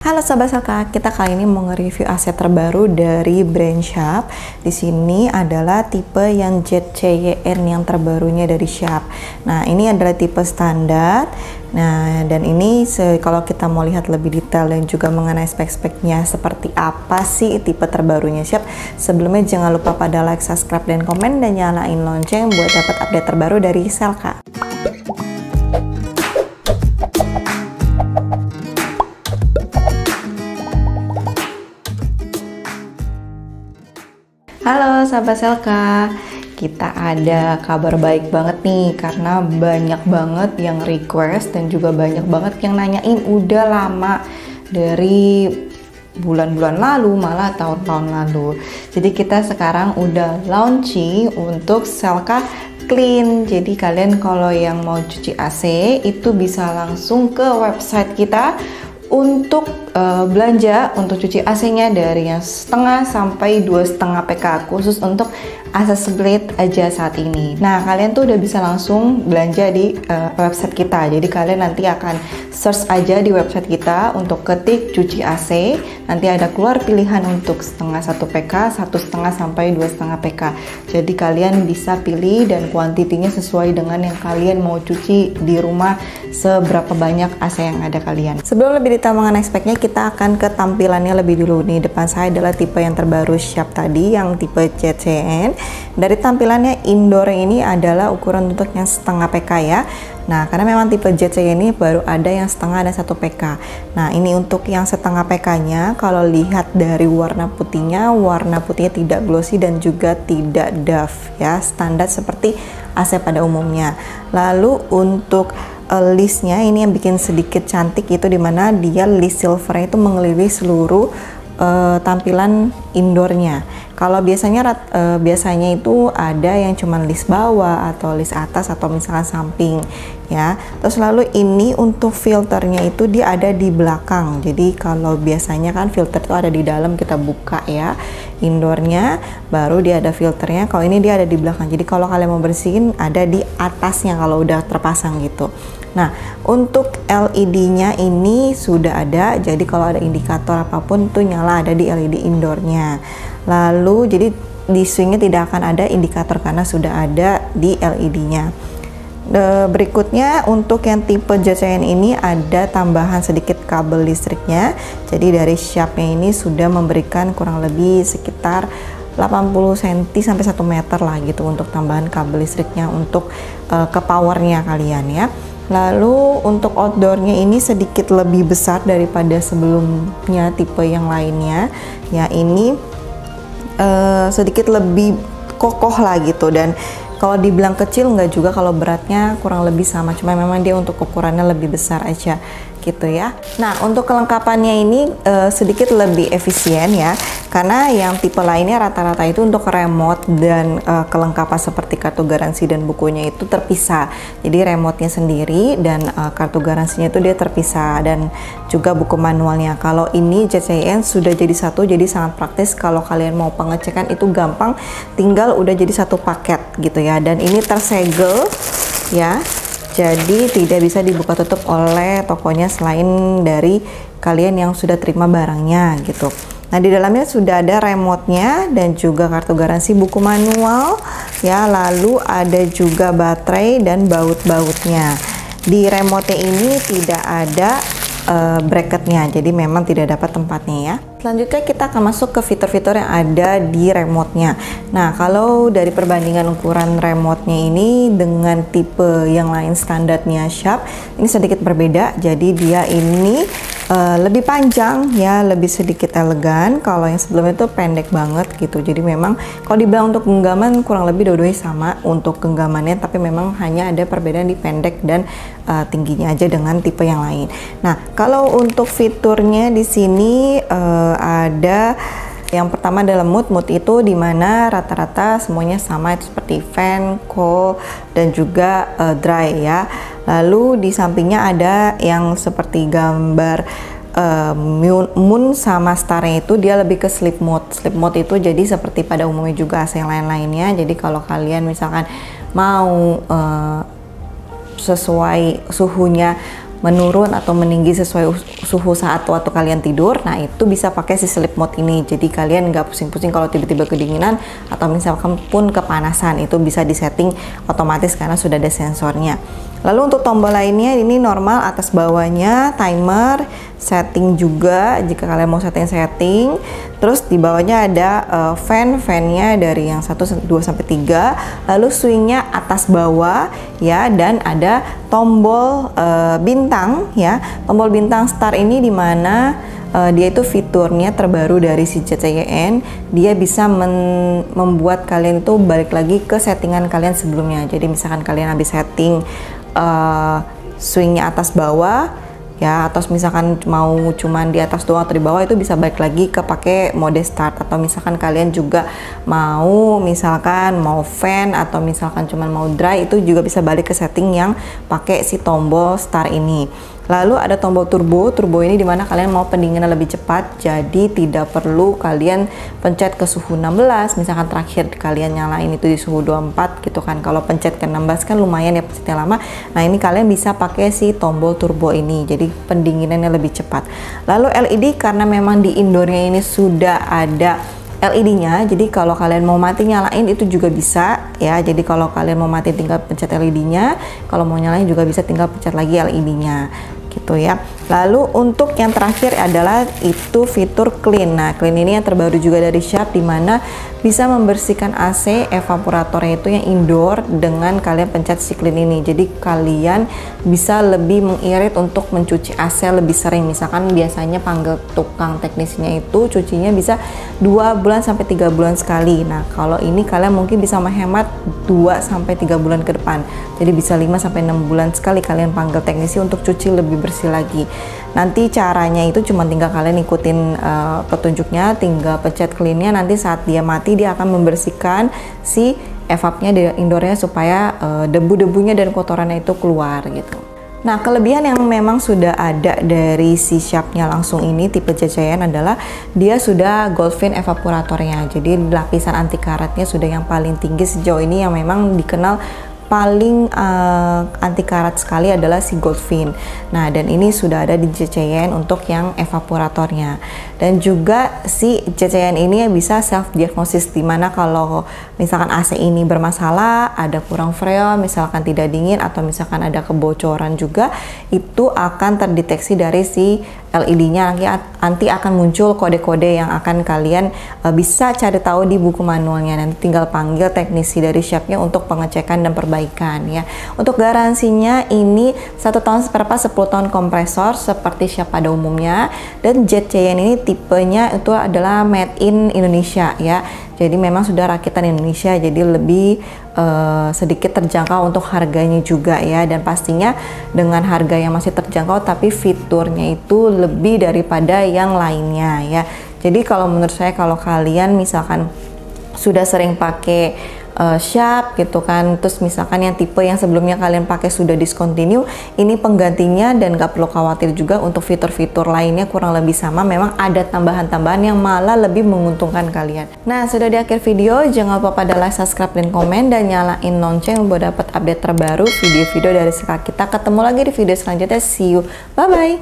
Halo Sobat Selka, kita kali ini mau nge-review aset terbaru dari brand Sharp. Di sini adalah tipe yang ZCYN yang terbarunya dari Sharp. Nah, ini adalah tipe standar. Nah, dan ini kalau kita mau lihat lebih detail dan juga mengenai spek-speknya seperti apa sih tipe terbarunya Sharp. Sebelumnya jangan lupa pada like, subscribe, dan komen, dan nyalain lonceng buat dapat update terbaru dari Selka. Halo sahabat Selka, kita ada kabar baik banget nih karena banyak banget yang request dan juga banyak banget yang nanyain udah lama dari bulan-bulan lalu, malah tahun-tahun lalu. Jadi kita sekarang udah launching untuk Selka Clean. Jadi kalian kalau yang mau cuci AC itu bisa langsung ke website kita untuk belanja untuk cuci AC-nya dari yang setengah sampai 2,5 PK khusus untuk AC split aja saat ini. Nah, kalian tuh udah bisa langsung belanja di website kita. Jadi kalian nanti akan search aja di website kita untuk ketik cuci AC. Nanti ada keluar pilihan untuk setengah 1 PK, 1,5 sampai 2,5 PK. Jadi kalian bisa pilih dan kuantitinya sesuai dengan yang kalian mau cuci di rumah, seberapa banyak AC yang ada kalian. Sebelum lebih detail mengenai speknya, kita akan ke tampilannya lebih dulu nih. Depan saya adalah tipe yang terbaru Sharp tadi, yang tipe ZCYN. Dari tampilannya indoor ini adalah ukuran untuk yang setengah PK ya. Nah, karena memang tipe ZCYN ini baru ada yang setengah dan 1 PK. Nah, ini untuk yang setengah PK-nya, kalau lihat dari warna putihnya tidak glossy dan juga tidak doff ya, standar seperti AC pada umumnya. Lalu untuk listnya ini yang bikin sedikit cantik, itu dimana dia list silvernya itu mengelilingi seluruh tampilan indoornya. Kalau biasanya itu ada yang cuman list bawah atau list atas atau misalkan samping ya. Terus lalu ini untuk filternya itu dia ada di belakang. Jadi kalau biasanya kan filter itu ada di dalam, kita buka ya indoornya, baru dia ada filternya. Kalau ini dia ada di belakang. Jadi kalau kalian mau bersihin ada di atasnya kalau udah terpasang gitu. Nah, untuk LED-nya ini sudah ada. Jadi kalau ada indikator apapun tuh nyala ada di LED indoornya. Lalu jadi di swingnya tidak akan ada indikator karena sudah ada di LED-nya. Berikutnya untuk yang tipe ZCYN ini ada tambahan sedikit kabel listriknya. Jadi dari Sharp-nya ini sudah memberikan kurang lebih sekitar 80 cm sampai 1 meter lah gitu untuk tambahan kabel listriknya untuk ke powernya kalian ya. Lalu untuk outdoornya ini sedikit lebih besar daripada sebelumnya tipe yang lainnya ya. Ini sedikit lebih kokoh lah gitu, dan kalau dibilang kecil enggak juga, kalau beratnya kurang lebih sama, cuma memang dia untuk ukurannya lebih besar aja gitu ya. Nah, untuk kelengkapannya ini sedikit lebih efisien ya, karena yang tipe lainnya rata-rata itu untuk remote dan kelengkapan seperti kartu garansi dan bukunya itu terpisah. Jadi remote-nya sendiri dan kartu garansinya itu dia terpisah, dan juga buku manualnya. Kalau ini ZCYN sudah jadi satu, jadi sangat praktis kalau kalian mau pengecekan itu gampang, tinggal udah jadi satu paket gitu ya. Dan ini tersegel ya. Jadi tidak bisa dibuka tutup oleh tokonya selain dari kalian yang sudah terima barangnya gitu. Nah, di dalamnya sudah ada remote-nya dan juga kartu garansi, buku manual ya, lalu ada juga baterai dan baut-bautnya. Di remote-nya ini tidak ada bracketnya, jadi memang tidak dapat tempatnya ya. Selanjutnya kita akan masuk ke fitur-fitur yang ada di remote-nya. Nah, kalau dari perbandingan ukuran remote-nya ini dengan tipe yang lain standarnya Sharp, ini sedikit berbeda. Jadi dia ini lebih panjang ya, lebih sedikit elegan. Kalau yang sebelumnya itu pendek banget gitu. Jadi memang kalau dibilang untuk genggaman kurang lebih dua-duanya sama untuk genggamannya, tapi memang hanya ada perbedaan di pendek dan tingginya aja dengan tipe yang lain. Nah, kalau untuk fiturnya di sini ada yang pertama adalah mood itu dimana rata-rata semuanya sama, itu seperti fan, cool, dan juga dry ya. Lalu di sampingnya ada yang seperti gambar moon sama starnya, itu dia lebih ke sleep mode. Sleep mode itu jadi seperti pada umumnya juga AC yang lain-lainnya. Jadi kalau kalian misalkan mau sesuai suhunya menurun atau meninggi sesuai suhu saat waktu kalian tidur, nah itu bisa pakai si sleep mode ini. Jadi kalian nggak pusing-pusing kalau tiba-tiba kedinginan atau misalkan pun kepanasan, itu bisa disetting otomatis karena sudah ada sensornya. Lalu untuk tombol lainnya ini normal atas bawahnya, timer, setting juga jika kalian mau setting. Terus di bawahnya ada fan-nya dari yang 1, 2 sampai 3. Lalu swingnya atas bawah ya, dan ada tombol bintang ya. Tombol bintang start ini dimana dia itu fiturnya terbaru dari si JCN. Dia bisa membuat kalian itu balik lagi ke settingan kalian sebelumnya. Jadi misalkan kalian habis setting swingnya atas bawah ya, atau misalkan mau cuman di atas doang atau di bawah, itu bisa balik lagi ke pakai mode start. Atau misalkan kalian juga mau fan atau misalkan cuman mau dry, itu juga bisa balik ke setting yang pakai si tombol start ini. Lalu ada tombol turbo ini dimana kalian mau pendinginan lebih cepat, jadi tidak perlu kalian pencet ke suhu 16. Misalkan terakhir kalian nyalain itu di suhu 24 gitu kan, kalau pencet ke 16 kan lumayan ya pencetnya lama. Nah ini kalian bisa pakai si tombol turbo ini, jadi pendinginannya lebih cepat. Lalu LED, karena memang di indoornya ini sudah ada LED-nya, jadi kalau kalian mau mati nyalain itu juga bisa ya. Jadi kalau kalian mau mati tinggal pencet LED-nya, kalau mau nyalain juga bisa tinggal pencet lagi LED-nya gitu ya. Lalu untuk yang terakhir adalah itu fitur clean. Nah, clean ini yang terbaru juga dari Sharp, dimana bisa membersihkan AC evaporatornya itu yang indoor dengan kalian pencet si clean ini. Jadi kalian bisa lebih mengirit untuk mencuci AC lebih sering. Misalkan biasanya panggil tukang teknisnya itu cucinya bisa 2 bulan sampai 3 bulan sekali. Nah, kalau ini kalian mungkin bisa menghemat 2 sampai 3 bulan ke depan. Jadi bisa 5 sampai 6 bulan sekali kalian panggil teknisi untuk cuci lebih bersih lagi. Nanti caranya itu cuma tinggal kalian ikutin petunjuknya, tinggal pencet cleannya, nanti saat dia mati dia akan membersihkan si evapnya di indoornya supaya debu-debunya dan kotorannya itu keluar gitu. Nah, kelebihan yang memang sudah ada dari si Sharp-nya langsung ini tipe JCN adalah dia sudah Goldfin evaporatornya. Jadi lapisan anti karatnya sudah yang paling tinggi sejauh ini, yang memang dikenal paling anti karat sekali adalah si Goldfin. Nah, dan ini sudah ada di JCN untuk yang evaporatornya. Dan juga si JCN ini bisa self diagnosis, dimana kalau misalkan AC ini bermasalah, ada kurang freon, misalkan tidak dingin, atau misalkan ada kebocoran juga, itu akan terdeteksi dari si LED-nya. Nanti akan muncul kode-kode yang akan kalian bisa cari tahu di buku manualnya. Nanti tinggal panggil teknisi dari Sharp-nya untuk pengecekan dan perbaikan ya. Untuk garansinya ini 1 tahun spare part, 10 tahun kompresor seperti Sharp pada umumnya. Dan JCN ini tipenya itu adalah made in Indonesia ya. Jadi memang sudah rakitan Indonesia, jadi lebih sedikit terjangkau untuk harganya juga ya. Dan pastinya dengan harga yang masih terjangkau, tapi fiturnya itu lebih daripada yang lainnya ya. Jadi kalau menurut saya, kalau kalian misalkan sudah sering pakai Sharp gitu kan, terus misalkan yang tipe yang sebelumnya kalian pakai sudah discontinue, ini penggantinya, dan gak perlu khawatir juga untuk fitur-fitur lainnya kurang lebih sama. Memang ada tambahan-tambahan yang malah lebih menguntungkan kalian. Nah, sudah di akhir video, jangan lupa pada like, subscribe, dan komen, dan nyalain lonceng buat dapat update terbaru video-video dari Sekar kita. Ketemu lagi di video selanjutnya, see you, bye bye.